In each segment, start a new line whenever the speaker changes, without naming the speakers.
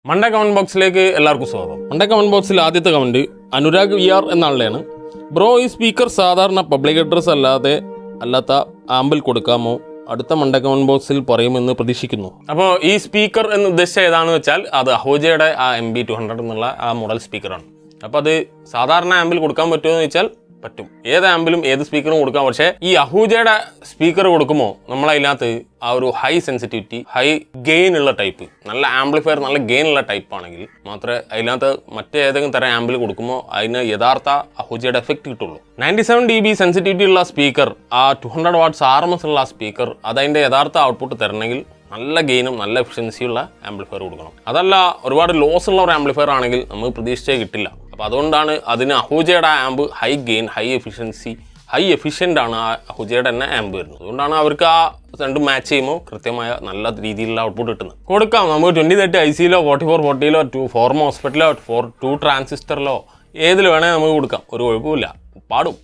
മണ്ട കമന്റ് ബോക്സിലേക്ക് എല്ലാവർക്കും സ്വാഗതം. മണ്ട കമന്റ് ബോക്സിൽ ആദ്യത്തെ കമന്റ് അനുരാഗ് VR എന്ന ആളുടെയാണ്. ബ്രോ, ഈ സ്പീക്കർ സാധാരണ പബ്ലിക് അഡ്രസ് അല്ലാത്ത ആമ്പിൽ കൊടുക്കാമോ? അടുത്ത മണ്ട കമന്റ് ബോക്സിൽ പറയുമെന്ന് പ്രതീക്ഷിക്കുന്നു. അപ്പോൾ ഈ സ്പീക്കർ എന്ന് ഉദ്ദേശിച്ച ഏതാണെന്ന് വെച്ചാൽ അത് അഹോജയുടെ ആ MB200 എന്നുള്ള ആ മോഡൽ സ്പീക്കറാണ്. അപ്പോൾ അത് സാധാരണ ആമ്പിൽ കൊടുക്കാൻ പറ്റുമോ എന്ന് വെച്ചാൽ പറ്റും. ഏത് ആമ്പിലും ഏത് സ്പീക്കറും കൊടുക്കാം. പക്ഷേ ഈ അഹൂജയുടെ സ്പീക്കർ കൊടുക്കുമ്പോൾ നമ്മളതിനകത്ത് ആ ഒരു ഹൈ സെൻസിറ്റിവിറ്റി, ഹൈ ഗെയിൻ ഉള്ള ടൈപ്പ്, നല്ല ആംപ്ലിഫയർ, നല്ല ഗെയിൻ ഉള്ള ടൈപ്പ് ആണെങ്കിൽ മാത്രമേ അതിനകത്ത് മറ്റേതെങ്കിലും തരം ആമ്പിൽ കൊടുക്കുമ്പോൾ അതിന് യഥാർത്ഥ അഹൂജയുടെ എഫക്റ്റ് കിട്ടുള്ളൂ. 97 dB സെൻസിറ്റിവിറ്റി ഉള്ള സ്പീക്കർ, ആ 200 വാട്ട്സ് RMS ഉള്ള സ്പീക്കർ, അതതിൻ്റെ യഥാർത്ഥ ഔട്ട്പുട്ട് തരണമെങ്കിൽ നല്ല ഗെയിനും നല്ല എഫിഷ്യൻസിയുള്ള ആംപ്ലിഫയർ കൊടുക്കണം. അതല്ല ഒരുപാട് ലോസ് ഉള്ള ഒരു ആംപ്ലിഫയർ ആണെങ്കിൽ നമുക്ക് പ്രതീക്ഷിച്ചേ കിട്ടില്ല. അപ്പോൾ അതുകൊണ്ടാണ് അതിന് അഹൂജയുടെ amp high gain, high efficiency, high efficient ആണ് ആ അഹൂജയുടെ തന്നെ ആമ്പ് വരുന്നത്. അതുകൊണ്ടാണ് അവർക്ക് ആ രണ്ടും മാച്ച് ചെയ്യുമ്പോൾ കൃത്യമായ നല്ല രീതിയിലുള്ള ഔട്ട്പുട്ട് കിട്ടുന്നത്. കൊടുക്കാം നമുക്ക് 2030 ICയിലോ 4440 4 മോസ്ഫെറ്റിലോ 2 ട്രാൻസിസ്റ്ററിലോ ഏതിൽ വേണമെങ്കിൽ നമുക്ക് കൊടുക്കാം. ഒരു കുഴപ്പമില്ല, പാടും.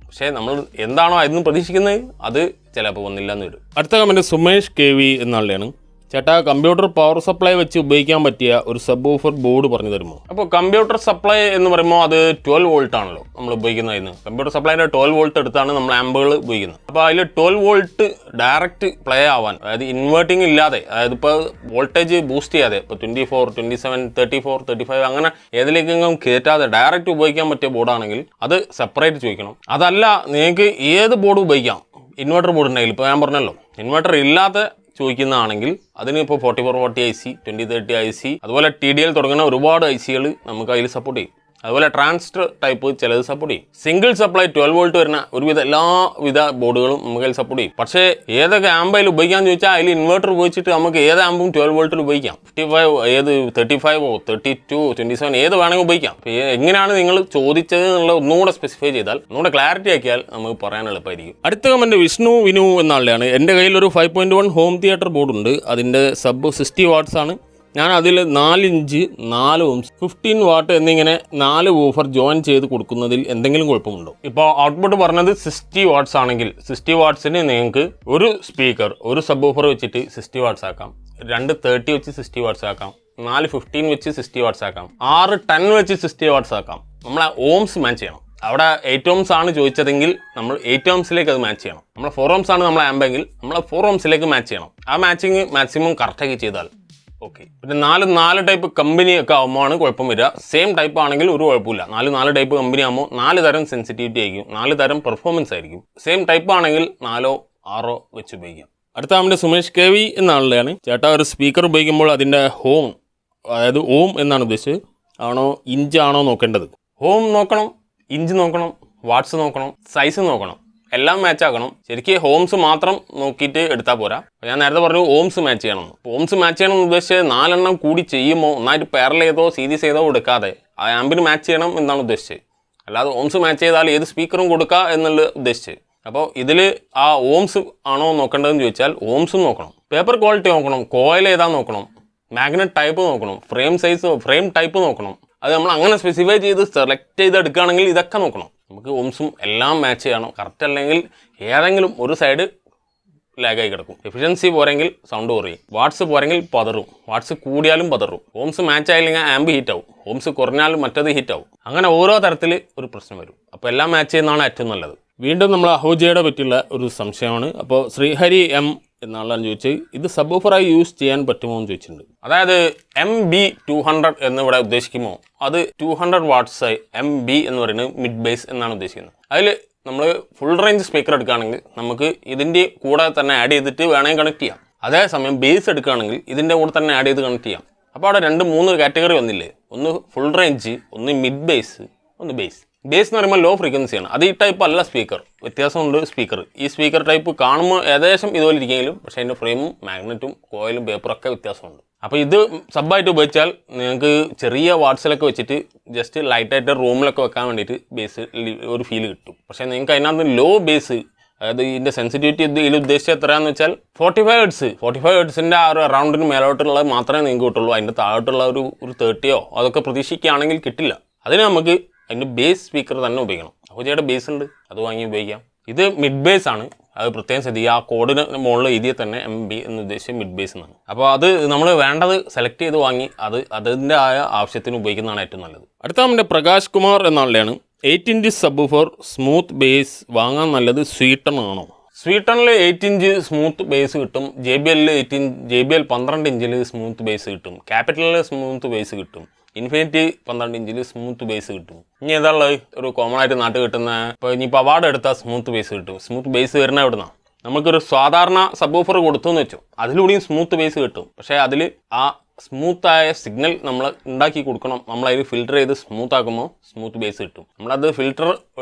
പക്ഷേ നമ്മൾ എന്താണോ അതിൽ നിന്ന് പ്രതീക്ഷിക്കുന്നത് അത് ചിലപ്പോൾ വന്നില്ല എന്ന് വരും. അടുത്ത കമൻറ്റ് സുമേഷ് KV എന്നാളുടെയാണ്. ചേട്ടാ, കമ്പ്യൂട്ടർ പവർ സപ്ലൈ വെച്ച് ഉപയോഗിക്കാൻ പറ്റിയ ഒരു സബ്വൂഫർ ബോർഡ് പറഞ്ഞു തരുമോ? അപ്പോൾ കമ്പ്യൂട്ടർ സപ്ലൈ എന്ന് പറയുമ്പോൾ അത് 12 വോൾട്ട് ആണല്ലോ നമ്മൾ ഉപയോഗിക്കുന്നതിന്. കമ്പ്യൂട്ടർ സപ്ലൈൻ്റെ 12 വോൾട്ട് എടുത്താണ് നമ്മൾ ആമ്പുകൾ ഉപയോഗിക്കുന്നത്. അപ്പോൾ അതിൽ 12 വോൾട്ട് ഡയറക്റ്റ് പ്ലേ ആവാൻ, അതായത് ഇൻവേർട്ടിംഗ് ഇല്ലാതെ, അതായത് ഇപ്പോൾ വോൾട്ടേജ് ബൂസ്റ്റ് ചെയ്യാതെ, ഇപ്പോൾ 24, 27, 34, 35 അങ്ങനെ ഏതിലേക്കെങ്കിലും കയറ്റാതെ ഡയറക്റ്റ് ഉപയോഗിക്കാൻ പറ്റിയ ബോർഡാണെങ്കിൽ അത് സെപ്പറേറ്റ് ചോദിക്കണം. അതല്ല നിങ്ങൾക്ക് ഏത് ബോർഡ് ഉപയോഗിക്കാം. ഇൻവെർട്ടർ ബോർഡ് ഉണ്ടെങ്കിൽ ഇപ്പോൾ ഞാൻ പറഞ്ഞല്ലോ, ഇൻവെർട്ടർ ഇല്ലാത്ത ചോദിക്കുന്നതാണെങ്കിൽ അതിന് ഇപ്പോൾ 4440 IC, 2030 IC, അതുപോലെ TDL തുടങ്ങുന്ന ഒരുപാട് ICകൾ നമുക്ക് അതിൽ സപ്പോർട്ട് ചെയ്യും. അതുപോലെ ട്രാൻസിസ്റ്റർ ടൈപ്പ് ചിലത് സപ്പോർട്ട് ചെയ്യും. സിംഗിൾ സപ്ലൈ 12 വോൾട്ട് വരുന്ന ഒരുവിധ എല്ലാവിധ ബോർഡുകളും നമുക്ക് അതിൽ സപ്പോർട്ട് ചെയ്യും. പക്ഷേ ഏതൊക്കെ ആമ്പ് അതിൽ ഉപയോഗിക്കാമെന്ന് ചോദിച്ചാൽ അതിൽ ഇൻവെർട്ടർ ഉപയോഗിച്ചിട്ട് നമുക്ക് ഏത് ആമ്പും 12 വോൾട്ടിൽ ഉപയോഗിക്കാം. 55 ഏത് 35 32 27 ഏത് വേണമെങ്കിൽ ഉപയോഗിക്കാം. എങ്ങനെയാണ് നിങ്ങൾ ചോദിച്ചത് എന്നുള്ള ഒന്നുകൂടെ സ്പെസിഫൈ ചെയ്താൽ, ഒന്നുകൂടെ ക്ലാരിറ്റി ആക്കിയാൽ നമുക്ക് പറയാൻ എളുപ്പമായിരിക്കും. അടുത്ത കമൻറ്റ് വിനു എന്നാളുടെയാണ്. എൻ്റെ കയ്യിൽ ഒരു 5.1 ഹോം തിയേറ്റർ ബോർഡുണ്ട്. അതിൻ്റെ സബ് 60 വാട്ട്സ് ആണ്. ഞാൻ അതിൽ 4 ഇഞ്ച് 4 ഓംസ് 15 വാട്ട് എന്നിങ്ങനെ 4 വൂഫർ ജോയിൻ ചെയ്ത് കൊടുക്കുന്നതിൽ എന്തെങ്കിലും കുഴപ്പമുണ്ടോ? ഇപ്പോൾ ഔട്ട്പുട്ട് പറഞ്ഞത് 60 വാട്ട്സ് ആണെങ്കിൽ 60 വാട്ട്സിന് നിങ്ങൾക്ക് ഒരു സ്പീക്കർ, ഒരു സബ് വൂഫർ വെച്ചിട്ട് 60 വാട്ട്സ് ആക്കാം, 2 30 വെച്ച് 60 വാട്ട്സ് ആക്കാം, 4 15 വെച്ച് 60 വാട്ട്സ് ആക്കാം, 6 10 വെച്ച് 60 വാട്ട്സ് ആക്കാം. നമ്മളെ ഓംസ് മാച്ച് ചെയ്യണം. അവിടെ 8 ഓംസ് ആണ് ചോദിച്ചതെങ്കിൽ നമ്മൾ 8 ഓംസിലേക്ക് അത് മാച്ച് ചെയ്യണം. നമ്മൾ 4 ഓംസ് ആണ് നമ്മളെ ആമ്പെങ്കിൽ നമ്മൾ 4 ഓംസിലേക്ക് മാച്ച് ചെയ്യണം. ആ മാച്ചിങ് മാക്സിമം കറക്റ്റാക്കി ചെയ്താൽ ഓക്കെ. പിന്നെ 4 ടൈപ്പ് കമ്പനി ഒക്കെ ആകുമ്പോഴാണ് കുഴപ്പം വരിക. സെയിം ടൈപ്പ് ആണെങ്കിൽ ഒരു കുഴപ്പമില്ല. 4 ടൈപ്പ് കമ്പനി ആകുമ്പോൾ 4 തരം സെൻസിറ്റിവിറ്റി ആയിരിക്കും, 4 തരം പെർഫോമൻസ് ആയിരിക്കും. സെയിം ടൈപ്പ് ആണെങ്കിൽ 4 6 വെച്ച് ഉപയോഗിക്കാം. അടുത്ത നമ്മുടെ സുമേഷ് KV എന്ന ആളുടെയാണ്. ചേട്ടാ, ഒരു സ്പീക്കർ ഉപയോഗിക്കുമ്പോൾ അതിൻ്റെ ഹോം, അതായത് ഓം എന്നാണ് ഉദ്ദേശിച്ചത്, ആണോ ഇഞ്ച് ആണോ നോക്കേണ്ടത്? ഹോം നോക്കണം, ഇഞ്ച് നോക്കണം, വാട്ട്സ് നോക്കണം, സൈസ് നോക്കണം, എല്ലാം മാച്ച് ആക്കണം. ശരിക്കും ഹോംസ് മാത്രം നോക്കിയിട്ട് എടുത്താൽ പോരാ. ഞാൻ നേരത്തെ പറഞ്ഞു ഓംസ് മാച്ച് ചെയ്യണം. ഓംസ് മാച്ച് ചെയ്യണം എന്ന് ഉദ്ദേശിച്ചത് 4 എണ്ണം കൂടി ചെയ്യുമ്പോൾ ഒന്നായിട്ട് പാരലൽ ചെയ്തോ സീരീസ് ചെയ്തോ എടുക്കാതെ ആ ആമ്പിന് മാച്ച് ചെയ്യണം എന്നാണ് ഉദ്ദേശിച്ചത്. അല്ലാതെ ഓംസ് മാച്ച് ചെയ്താൽ ഏത് സ്പീക്കറും കൊടുക്കുക എന്നുള്ള ഉദ്ദേശിച്ചത്. അപ്പോൾ ഇതിൽ ആ ഓംസ് ആണോ നോക്കേണ്ടതെന്ന് ചോദിച്ചാൽ ഓംസും നോക്കണം, പേപ്പർ ക്വാളിറ്റി നോക്കണം, കോയിൽ ഏതാ നോക്കണം, മാഗ്നറ്റ് ടൈപ്പ് നോക്കണം, ഫ്രെയിം സൈസ്, ഫ്രെയിം ടൈപ്പ് നോക്കണം. അത് നമ്മൾ അങ്ങനെ സ്പെസിഫൈ ചെയ്ത് സെലക്ട് ചെയ്ത് എടുക്കുകയാണെങ്കിൽ ഇതൊക്കെ നോക്കണം. നമുക്ക് ഓംസും എല്ലാം മാച്ച് ചെയ്യണം. കറക്റ്റ് അല്ലെങ്കിൽ ഏതെങ്കിലും ഒരു സൈഡ് ലാഗായി കിടക്കും. എഫിഷ്യൻസി പോരെങ്കിൽ സൗണ്ട് കുറയും, വാട്ട്സ് പോരെങ്കിൽ പതറും, വാട്ട്സ് കൂടിയാലും പതറും. ഓംസ് മാച്ച് ആയില്ലെങ്കിൽ ആമ്പ് ഹീറ്റ് ആവും, ഓംസ് കുറഞ്ഞാലും മറ്റത് ഹീറ്റ് ആവും. അങ്ങനെ ഓരോ തരത്തിൽ ഒരു പ്രശ്നം വരും. അപ്പോൾ എല്ലാം മാച്ച് ചെയ്യുന്നതാണ് ഏറ്റവും നല്ലത്. വീണ്ടും നമ്മൾ അഹൂജയുടെ പറ്റിയുള്ള ഒരു സംശയമാണ്. അപ്പോൾ ശ്രീഹരി M എന്നാളാണ് ചോദിച്ചത്, ഇത് സബ്വൂഫറായി യൂസ് ചെയ്യാൻ പറ്റുമോ എന്ന് ചോദിച്ചിട്ടുണ്ട്. അതായത് MB200 എന്നിവിടെ ഉദ്ദേശിക്കുമ്പോൾ അത് 200 വാട്ട്സ് MB എന്ന് പറയുന്നത് മിഡ് ബേസ് എന്നാണ് ഉദ്ദേശിക്കുന്നത്. അതിൽ നമ്മൾ ഫുൾ റേഞ്ച് സ്പീക്കർ എടുക്കുകയാണെങ്കിൽ നമുക്ക് ഇതിൻ്റെ കൂടെ തന്നെ ആഡ് ചെയ്തിട്ട് വേണമെങ്കിൽ കണക്ട് ചെയ്യാം. അതേസമയം ബേസ് എടുക്കുകയാണെങ്കിൽ ഇതിൻ്റെ കൂടെ തന്നെ ആഡ് ചെയ്ത് കണക്ട് ചെയ്യാം. അപ്പോൾ അവിടെ 2-3 കാറ്റഗറി വന്നില്ലേ, ഒന്ന് ഫുൾ റേഞ്ച്, ഒന്ന് മിഡ് ബേസ്, ഒന്ന് ബേസ്. ബേസ് എന്ന് പറയുമ്പോൾ ലോ ഫ്രീക്വൻസിയാണ്. അത് ഈ ടൈപ്പ് അല്ല സ്പീക്കർ, വ്യത്യാസമുണ്ട് സ്പീക്കർ. ഈ സ്പീക്കർ ടൈപ്പ് കാണുമ്പോൾ ഏകദേശം ഇതുപോലെ ഇരിക്കുമെങ്കിലും പക്ഷേ അതിൻ്റെ ഫ്രെയിമും മാഗ്നറ്റും കോയിലും പേപ്പറൊക്കെ വ്യത്യാസമുണ്ട്. അപ്പോൾ ഇത് സബ്ബായിട്ട് ഉപയോഗിച്ചാൽ നിങ്ങൾക്ക് ചെറിയ വാട്ട്സിലൊക്കെ വെച്ചിട്ട് ജസ്റ്റ് ലൈറ്റായിട്ട് റൂമിലൊക്കെ വെക്കാൻ വേണ്ടിയിട്ട് ബേസ് ഒരു ഫീൽ കിട്ടും. പക്ഷേ നിങ്ങൾക്ക് അതിനകത്ത് ലോ ബേസ്, അതായത് ഇതിൻ്റെ സെൻസിറ്റിവിറ്റി ഇതിൽ ഉദ്ദേശിച്ചത് എത്രയാണെന്ന് വെച്ചാൽ 45 ഹെർട്സ്, 45 ഹെർട്സിൻ്റെ ആ ഒരു അറൗണ്ടിന് മേലോട്ടുള്ളത് മാത്രമേ നിങ്ങൾക്ക് കിട്ടുള്ളൂ. അതിൻ്റെ താഴോട്ടുള്ള ഒരു 30 അതൊക്കെ പ്രതീക്ഷിക്കുകയാണെങ്കിൽ കിട്ടില്ല. അതിന് നമുക്ക് അതിൻ്റെ ബേസ് സ്പീക്കർ തന്നെ ഉപയോഗിക്കണം. അഹൂജയുടെ ബേസ് ഉണ്ട്, അത് വാങ്ങി ഉപയോഗിക്കാം. ഇത് മിഡ് ബേസ് ആണ്. അത് പ്രത്യേകം ശ്രദ്ധിക്കുക. ആ കോഡിന് മുകളിൽ എഴുതിയ തന്നെ MB എന്ന് ഉദ്ദേശിച്ച് മിഡ് ബേസ് എന്നാണ്. അപ്പോൾ അത് നമ്മൾ വേണ്ടത് സെലക്ട് ചെയ്ത് വാങ്ങി അതിൻ്റെ ആവശ്യത്തിന് ഉപയോഗിക്കുന്നതാണ് ഏറ്റവും നല്ലത്. അടുത്ത നമ്മുടെ പ്രകാശ് കുമാർ എന്നാളുടെയാണ് 8 ഇഞ്ച് സബ്വൂഫർ സ്മൂത്ത് ബേസ് വാങ്ങാൻ നല്ലത് സ്വീറ്റൺ ആണോ? സ്വീറ്റണിൽ 8 ഇഞ്ച് സ്മൂത്ത് ബേസ് കിട്ടും. JBL 12 ഇഞ്ചിൽ സ്മൂത്ത് ബേസ് കിട്ടും. ക്യാപിറ്റലിൽ സ്മൂത്ത് ബേസ് കിട്ടും. ഇൻഫിനിറ്റി 12 ഇഞ്ചിൽ സ്മൂത്ത് ബേസ് കിട്ടും. ഇനി ഏതാളുള്ളത് ഒരു കോമൺ ആയിട്ട് നാട്ടിൽ കിട്ടുന്ന ഇനിയിപ്പോൾ അവാർഡ് എടുത്താൽ സ്മൂത്ത് ബേസ് കിട്ടും. സ്മൂത്ത് ബേസ് വരുന്ന എവിടുന്ന നമുക്കൊരു സാധാരണ സബ്വൂഫർ കൊടുത്തു എന്ന് വെച്ചു, അതിലൂടെയും സ്മൂത്ത് ബേസ് കിട്ടും. പക്ഷേ അതിൽ ആ സ്മൂത്തായ സിഗ്നൽ നമ്മൾ ഉണ്ടാക്കി കൊടുക്കണം. നമ്മളതിൽ ഫിൽറ്റർ ചെയ്ത് സ്മൂത്ത് ആക്കുമ്പോൾ സ്മൂത്ത് ബേസ് കിട്ടും. നമ്മളത് ഫിൽറ്റർ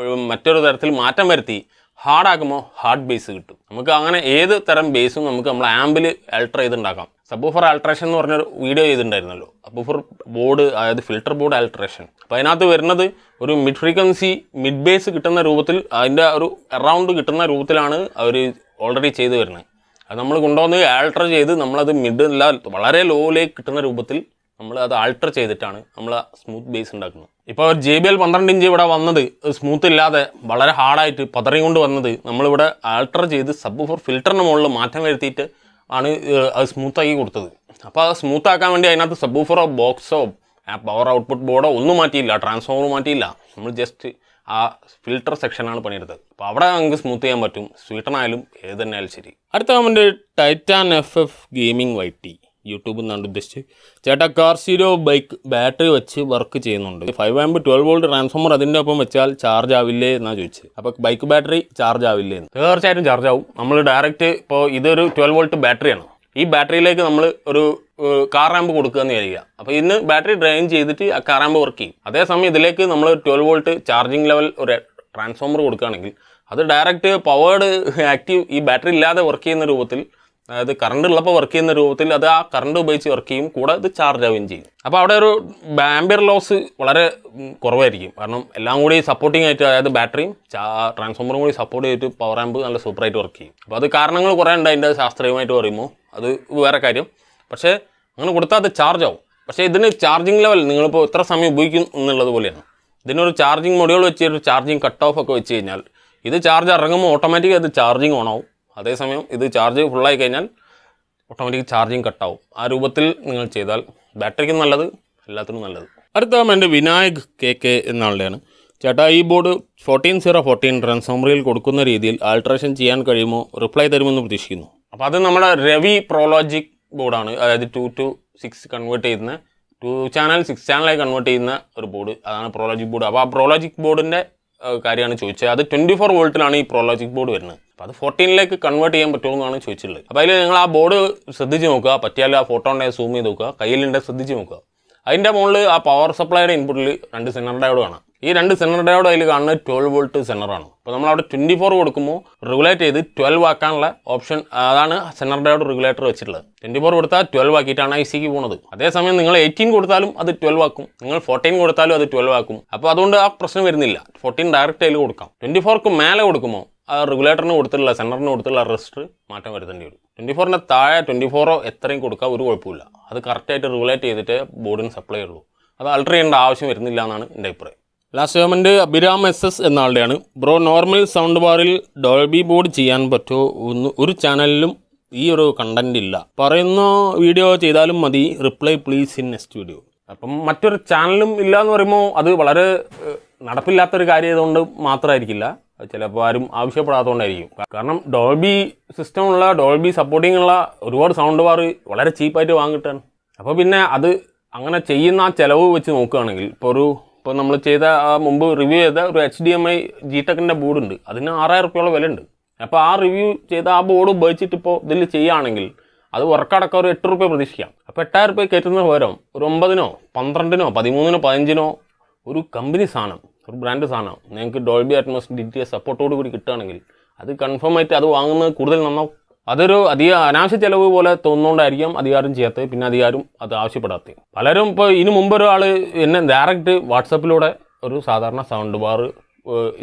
മറ്റൊരു തരത്തിൽ മാറ്റം വരുത്തി ഹാർഡാക്കുമ്പോൾ ഹാർഡ് ബേസ് കിട്ടും. നമുക്ക് അങ്ങനെ ഏത് തരം ബേസും നമുക്ക് നമ്മൾ ആമ്പിൽ ആൾട്ടർ ചെയ്തുണ്ടാക്കാം. സബ്വൂഫർ ആൾട്രേഷൻ എന്ന് പറഞ്ഞൊരു വീഡിയോ ചെയ്തിട്ടുണ്ടായിരുന്നല്ലോ, സബ്വൂഫർ ബോർഡ്, അതായത് ഫിൽറ്റർ ബോർഡ് ആൾട്രേഷൻ. അപ്പോൾ അതിനകത്ത് വരുന്നത് ഒരു മിഡ് ഫ്രീക്വൻസി മിഡ് ബേസ് കിട്ടുന്ന രൂപത്തിൽ, അതിൻ്റെ ഒരു അറൗണ്ട് കിട്ടുന്ന രൂപത്തിലാണ് അവർ ഓൾറെഡി ചെയ്ത് വരുന്നത്. അത് നമ്മൾ കൊണ്ടുവന്ന് ആൾട്ടർ ചെയ്ത് നമ്മളത് മിഡ് അല്ല വളരെ ലോയിലേക്ക് കിട്ടുന്ന രൂപത്തിൽ നമ്മൾ അത് ആൾട്ടർ ചെയ്തിട്ടാണ് നമ്മൾ സ്മൂത്ത് ബേസ് ഉണ്ടാക്കുന്നത്. ഇപ്പോൾ JBL 12 ഇഞ്ച് ഇവിടെ വന്നത് സ്മൂത്ത് ഇല്ലാതെ വളരെ ഹാർഡായിട്ട് പതറിയും കൊണ്ട് വന്നത് നമ്മളിവിടെ ആൾട്ടർ ചെയ്ത് സബ്വൂഫർ ഫിൽറ്ററിന് മുകളിൽ മാറ്റം വരുത്തിയിട്ട് ആണ് അത് സ്മൂത്താക്കി കൊടുത്തത്. അപ്പോൾ അത് സ്മൂത്താക്കാൻ വേണ്ടി അതിനകത്ത് സബ്വൂഫറോ ബോക്സോ പവർ ഔട്ട്പുട്ട് ബോർഡോ ഒന്നും മാറ്റിയില്ല, ട്രാൻസ്ഫോമർ മാറ്റിയില്ല. നമ്മൾ ജസ്റ്റ് ആ ഫിൽറ്റർ സെക്ഷനാണ് പണിയെടുത്തത്. അപ്പോൾ അവിടെ നമുക്ക് സ്മൂത്ത് ചെയ്യാൻ പറ്റും, സ്വീറ്റനായാലും ഏത് തന്നെ ആയാലും ശരി. അടുത്ത comment Titan FF gaming YT യൂട്യൂബിൽ നിന്നാണ് ഉദ്ദേശിച്ച്. ചേട്ടാ കാർ സീരോ ബൈക്ക് ബാറ്ററി വെച്ച് വർക്ക് ചെയ്യുന്നുണ്ട്. 5 ആമ്പ് 12 വോൾട്ട് ട്രാൻസ്ഫോമർ അതിൻ്റെ ഒപ്പം വെച്ചാൽ ചാർജ് ആവില്ലേ എന്നാണ് ചോദിച്ചത്. അപ്പോൾ ബൈക്ക് ബാറ്ററി ചാർജ് ആവില്ലേ എന്ന്? തീർച്ചയായിട്ടും ചാർജ് ആവും. നമ്മൾ ഡയറക്റ്റ് ഇപ്പോൾ ഇതൊരു 12 വോൾട്ട് ബാറ്ററിയാണ്. ഈ ബാറ്ററിയിലേക്ക് നമ്മൾ ഒരു കാർ ആമ്പ് കൊടുക്കുക എന്ന് വിചാരിക്കുക. അപ്പോൾ ഇന്ന് ബാറ്ററി ഡ്രെയിൻ ചെയ്തിട്ട് ആ കാർ ആമ്പ് വർക്ക് ചെയ്യും. അതേസമയം ഇതിലേക്ക് നമ്മൾ 12 വോൾട്ട് ചാർജിങ് ലെവൽ ഒരു ട്രാൻസ്ഫോമർ കൊടുക്കുകയാണെങ്കിൽ അത് ഡയറക്റ്റ് പവേർഡ് ആക്റ്റീവ് ഈ ബാറ്ററി ഇല്ലാതെ വർക്ക് ചെയ്യുന്ന രൂപത്തിൽ, അതായത് കറണ്ട് ഉള്ളപ്പോൾ വർക്ക് ചെയ്യുന്ന രൂപത്തിൽ അത് ആ കറണ്ട് ഉപയോഗിച്ച് വർക്ക് ചെയ്യും, കൂടെ ഇത് ചാർജ് ആവുകയും ചെയ്യും. അപ്പോൾ അവിടെ ഒരു ആംബിയർ ലോസ് വളരെ കുറവായിരിക്കും. കാരണം എല്ലാം കൂടി സപ്പോർട്ടിങ് ആയിട്ട്, അതായത് ബാറ്ററിയും ട്രാൻസ്ഫോമറും കൂടി സപ്പോർട്ട് ചെയ്തിട്ട് പവർ ആമ്പ് നല്ല സൂപ്പറായിട്ട് വർക്ക് ചെയ്യും. അപ്പോൾ അത് കാരണങ്ങൾ കുറേ ഉണ്ട് അതിൻ്റെ ശാസ്ത്രീയമായിട്ട് പറയുമ്പോൾ, അത് വേറെ കാര്യം. പക്ഷേ അങ്ങനെ കൊടുത്താൽ അത് ചാർജ് ആവും. പക്ഷേ ഇതിന് ചാർജിങ് ലെവൽ നിങ്ങളിപ്പോൾ എത്ര സമയം ഉപയോഗിക്കും എന്നുള്ളത് പോലെയാണ്. ഇതിനൊരു ചാർജിങ് മൊഡ്യൂൾ വെച്ച് ഒരു ചാർജിങ് കട്ട് ഓഫ് ഒക്കെ വെച്ച് കഴിഞ്ഞാൽ ഇത് ചാർജ് ഇറങ്ങുമ്പോൾ ഓട്ടോമാറ്റിക് അത് ചാർജിങ് ഓൺ ആവും. അതേസമയം ഇത് ചാർജ് ഫുള്ളായി കഴിഞ്ഞാൽ ഓട്ടോമാറ്റിക് ചാർജിങ് കട്ടാവും. ആ രൂപത്തിൽ നിങ്ങൾ ചെയ്താൽ ബാറ്ററിക്കും നല്ലത്, എല്ലാത്തിനും നല്ലത്. അടുത്ത എൻ്റെ വിനായക് KK എന്നാളുടെയാണ്. ചേട്ടാ ഈ ബോർഡ് 14014 ട്രാൻസ്ഫോമറിൽ കൊടുക്കുന്ന രീതിയിൽ ആൾട്രേഷൻ ചെയ്യാൻ കഴിയുമോ? റിപ്ലൈ തരുമെന്ന് പ്രതീക്ഷിക്കുന്നു. അപ്പോൾ അത് നമ്മുടെ രവി പ്രോലോജിക് ബോർഡാണ്. അതായത് 2 to 6 കൺവേർട്ട് ചെയ്യുന്ന 2 ചാനൽ 6 ചാനലായി കൺവേർട്ട് ചെയ്യുന്ന ഒരു ബോർഡ്, അതാണ് പ്രോലോജിക് ബോർഡ്. അപ്പോൾ ആ പ്രോലോജിക് ബോർഡിൻ്റെ കാര്യമാണ് ചോദിച്ചത്. അത് 24 വോൾട്ടിലാണ് ഈ പ്രോലോജിക് ബോർഡ് വരുന്നത്. അപ്പോൾ അത് 14ലേക്ക് കൺവേർട്ട് ചെയ്യാൻ പറ്റുമോ എന്നാണ് ചോദിച്ചിട്ടുള്ളത്. അപ്പോൾ അതിൽ നിങ്ങൾ ആ ബോർഡ് ശ്രദ്ധിച്ച് നോക്കുക, പറ്റിയാൽ ആ ഫോട്ടോ ഉണ്ടെങ്കിൽ സൂം ചെയ്ത് നോക്കുക, കയ്യിലുണ്ടെ ശ്രദ്ധിച്ച് നോക്കുക. അതിൻ്റെ മുകളിൽ ആ പവർ സപ്ലൈയുടെ ഇൻപുട്ടിൽ 2 സെനർ ഡയോഡ് കാണാം. ഈ 2 സെനർ ഡയോഡ് അതിൽ കാണുന്നത് 12 വോൾട്ട് സെനറാണ്. അപ്പോൾ നമ്മളവിടെ 24 കൊടുക്കുമ്പോൾ റെഗുലേറ്റ് ചെയ്ത് 12 ആക്കാനുള്ള ഓപ്ഷൻ, അതാണ് സെനർ ഡയോഡ് റെഗുലേറ്റർ വെച്ചിട്ടുള്ളത്. 24 കൊടുത്താൽ 12 ആക്കിയിട്ടാണ് ICക്ക് പോകുന്നത്. അതേസമയം നിങ്ങൾ 18 കൊടുത്താലും അത് 12 ആക്കും, നിങ്ങൾ 14 കൊടുത്താലും അത് 12 ആക്കും. അപ്പോൾ അതുകൊണ്ട് ആ പ്രശ്നം വരുന്നില്ല. 14 ഡയറക്റ്റ് അതിൽ കൊടുക്കാം. 24ക്ക് മേലെ കൊടുക്കുമ്പോൾ ആ റെഗുലേറ്ററിന് കൊടുത്തിട്ടുള്ള സെനറിന് കൊടുത്തുള്ള റെസിസ്റ്റർ മാറ്റം വരുത്തേണ്ടി വരും. 24ൻ്റെ താഴെ 24 എത്രയും കൊടുക്കുക, ഒരു കുഴപ്പമില്ല. അത് കറക്റ്റായിട്ട് റെഗുലേറ്റ് ചെയ്തിട്ട് ബോർഡിന് സപ്ലൈ ഉള്ളൂ. അത് അൾട്ടർ ചെയ്യേണ്ട ആവശ്യം വരുന്നില്ല എന്നാണ് എൻ്റെ അഭിപ്രായം. ലാസ്റ്റ് കമൻറ്റ് അഭിരാം SS എന്നാളുടെയാണ്. ബ്രോ നോർമൽ സൗണ്ട് ബാറിൽ ഡോൾബി ബോർഡ് ചെയ്യാൻ പറ്റുമോ? ഒരു ചാനലിലും ഈ ഒരു കണ്ടന്റ് ഇല്ല, പറയുന്ന വീഡിയോ ചെയ്താലും മതി, reply please in next video. അപ്പം മറ്റൊരു ചാനലും ഇല്ല എന്ന് പറയുമ്പോൾ അത് വളരെ നടപ്പില്ലാത്തൊരു കാര്യം ആയതുകൊണ്ട് മാത്രമായിരിക്കില്ല, ചിലപ്പോൾ ആരും ആവശ്യപ്പെടാത്തതുകൊണ്ടായിരിക്കും. കാരണം ഡോൾബി സിസ്റ്റമുള്ള, ഡോൾബി സപ്പോർട്ടിംഗ് ഉള്ള ഒരുപാട് സൗണ്ട് ബാർ വളരെ ചീപ്പായിട്ട് വാങ്ങിട്ടാണ്. അപ്പോൾ പിന്നെ അത് അങ്ങനെ ചെയ്യുന്ന ആ ചിലവ് വെച്ച് നോക്കുകയാണെങ്കിൽ ഇപ്പോൾ നമ്മൾ ചെയ്ത മുമ്പ് റിവ്യൂ ചെയ്ത ഒരു HDMI G-Techൻ്റെ ബോർഡുണ്ട്, അതിന് 6000 രൂപയോളം വില ഉണ്ട്. അപ്പോൾ ആ റിവ്യൂ ചെയ്ത ആ ബോർഡ് ഉപയോഗിച്ചിട്ട് ഇപ്പോൾ ഇതിൽ ചെയ്യുകയാണെങ്കിൽ അത് വർക്കടക്കം ഒരു 8 രൂപ പ്രതീക്ഷിക്കാം. അപ്പോൾ 8000 രൂപ കയറ്റുന്ന പകരം ഒരു 9-നോ 12-നോ 13-നോ 15-നോ ഒരു കമ്പനി സാധനം, ഒരു ബ്രാൻഡ് സാധനം നിങ്ങൾക്ക് ഡോൾബി അറ്റ്മോസ് DTS സപ്പോർട്ടോട് കൂടി കിട്ടുകയാണെങ്കിൽ അത് കൺഫേം ആയിട്ട് അത് വാങ്ങുന്നത് കൂടുതൽ നന്നാവും. അതൊരു അനാവശ്യ ചിലവ് പോലെ തോന്നുന്നതുകൊണ്ടായിരിക്കും അധികാരം ചെയ്യാത്തത്, പിന്നെ അധികാരം അത് ആവശ്യപ്പെടാത്തത്. പലരും ഇപ്പോൾ ഇതിനു മുമ്പ് ഒരാൾ എന്നെ ഡയറക്റ്റ് വാട്സപ്പിലൂടെ ഒരു സാധാരണ സൗണ്ട് ബാർ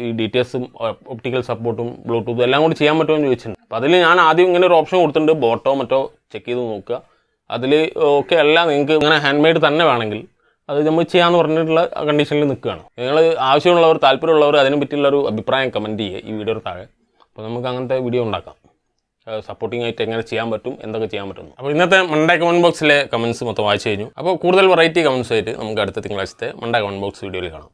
ഈ DTSും ഒപ്റ്റിക്കൽ സപ്പോർട്ടും ബ്ലൂടൂത്തും എല്ലാം കൂടി ചെയ്യാൻ പറ്റുമോ എന്ന് ചോദിച്ചിട്ടുണ്ട്. അപ്പോൾ അതിൽ ഞാൻ ആദ്യം ഇങ്ങനെ ഒരു ഓപ്ഷൻ കൊടുത്തിട്ടുണ്ട്, ബോട്ടോ മറ്റോ ചെക്ക് ചെയ്ത് നോക്കുക. അതിൽ ഓക്കെ അല്ല, നിങ്ങൾക്ക് ഇങ്ങനെ ഹാൻഡ് മെയ്ഡ് തന്നെ വേണമെങ്കിൽ അത് നമ്മൾ ചെയ്യാമെന്ന് പറഞ്ഞിട്ടുള്ള കണ്ടീഷനിൽ നിൽക്കുകയാണ്. നിങ്ങൾ ആവശ്യമുള്ളവർ, താല്പര്യമുള്ളവർ അതിനെ പറ്റിയുള്ളൊരു അഭിപ്രായം കമൻറ്റ് ചെയ്യുക ഈ വീഡിയോയുടെ താഴെ. അപ്പോൾ നമുക്ക് അങ്ങനത്തെ വീഡിയോ ഉണ്ടാക്കാം. സപ്പോർട്ടിംഗ് ആയിട്ട് എങ്ങനെ ചെയ്യാൻ പറ്റും, എന്തൊക്കെ ചെയ്യാൻ പറ്റും. അപ്പോൾ ഇന്നത്തെ മൺഡേ കമൻറ്റ് ബോക്സിലെ കമൻറ്റ്സ് മൊത്തം വായിച്ചു കഴിഞ്ഞു. അപ്പോൾ കൂടുതൽ വെറൈറ്റി കമൻറ്റ്സ് ആയിട്ട് നമുക്ക് അടുത്ത തിങ്കളാഴ്ചത്തെ മൺഡേ കമൻറ്റ് ബോക്സ് വീഡിയോയിൽ കാണാം.